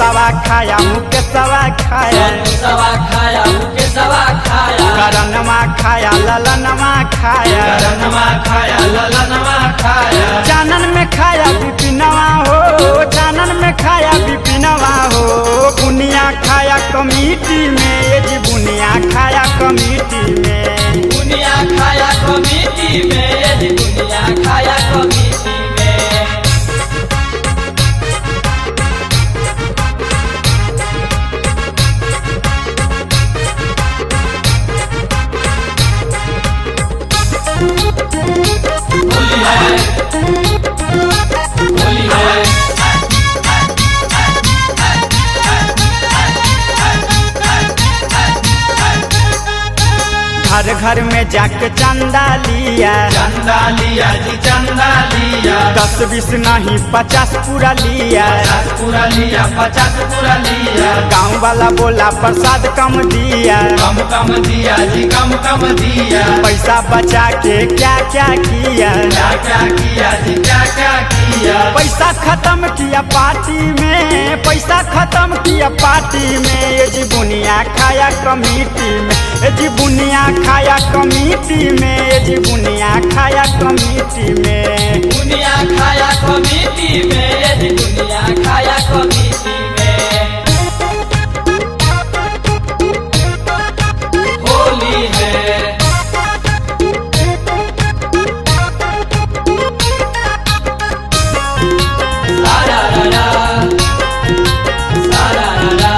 संतोषवा खाया मुकेशवा खाया संतोषवा खाया मुकेशवा खाया करनमा खाया ललनमा खाया करनमा खाया ललनमा खाया चानन में खाया विपिनवा हो चानन में खाया विपिनवा हो बुनिया खाया कमिटी में ये जी बुनिया खाया कमिटी में दुनिया खाया कमिटी में ये दुनिया खाया कमिटी में होली है होली है घर घर में जाके चंदा लिया चंदा लिया जी चंदा लिया 10-20 नहीं 50 पूरा लिया 50 पूरा लिया 50 पूरा लिया गाँव वाला बोला प्रसाद कम दिया कम कम दिया जी कम कम दिया पैसा बचा के क्या क्या किया क्या क्या किया जी क्या क्या किया पैसा खत्म किया पार्टी में पैसा खत्म किया पार्टी में ये जी बुनिया खाया कमिटी में ये जी बुनिया खाया कमिटी में ये जी बुनिया खाया कमिटी में दुनिया खाया कमिटी में ये दुनिया खाया कमिटी में होली है सारा रा सारा रा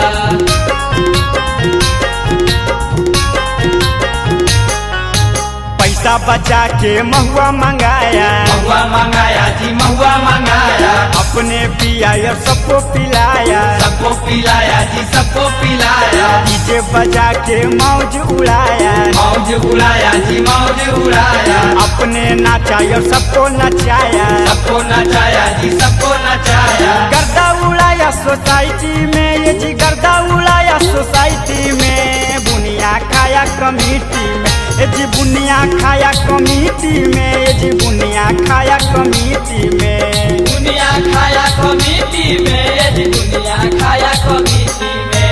पैसा बचा के महुआ मंगाया महुआ मंगाया जी महुआ मंगाया अपने पिया और सबको पिलाया सबको पिलाया जी सबको पिलाया डीजे बजा के मौज उड़ाया मौज उड़ाया जी मौज उड़ाया अपने नाचा और सबको नचाया सबको नचाया जी सबको नचाया गर्दा उड़ाया सोसाइटी में ये जी गर्दा उड़ाया सोसाइटी में बुनिया खाया कमिटी में ये जी बुनिया खाया कमिटी में ये जी बुनिया खाया कमिटी में दुनिया खाया कमिटी में ये दुनिया खाया कमिटी में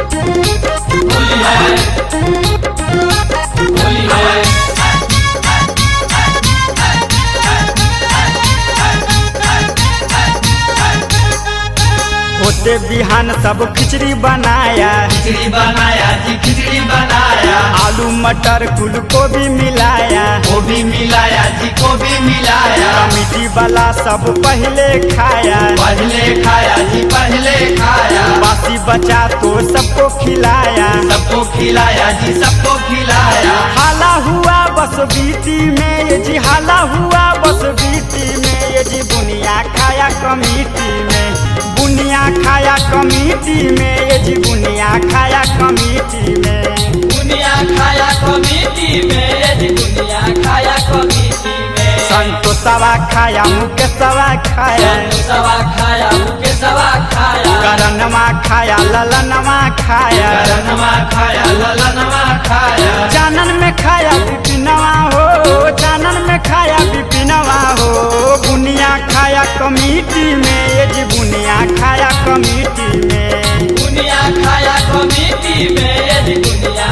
होली है होली है होते बिहान सब खिचड़ी बनाया खिचड़ी बनाया जी खिचड़ी बनाया आलू मटर फूल गोभी मिलाया गोभी मिलाया जी गोभी मिलाया कमिटी वाला सब पहले खाया पहले खाया जी पहले खाया बासी बचा तो सबको खिलाया सबको खिलाया जी सबको खिलाया हाला हुआ बस बीती में ये जी हाला हुआ बस बीती में ये जी बुनिया खाया कमिटी में बुनिया खाया कमिटी में ये जी बुनिया खाया कमिटी में दुनिया खाया कमिटी में ये दुनिया खाया कमिटी में संतोषवा खाया मुकेशवा खाया संतोषवा खाया मुकेशवा खाया करनमा खाया ललनमा खाया करनमा खाया ललनमा खाया चानन में खाया विपिनवा हो चानन में खाया विपिनवा हो बुनिया खाया कमिटी में ये जी बुनिया खाया कमिटी में दुनिया खाया कमिटी में ये दुनिया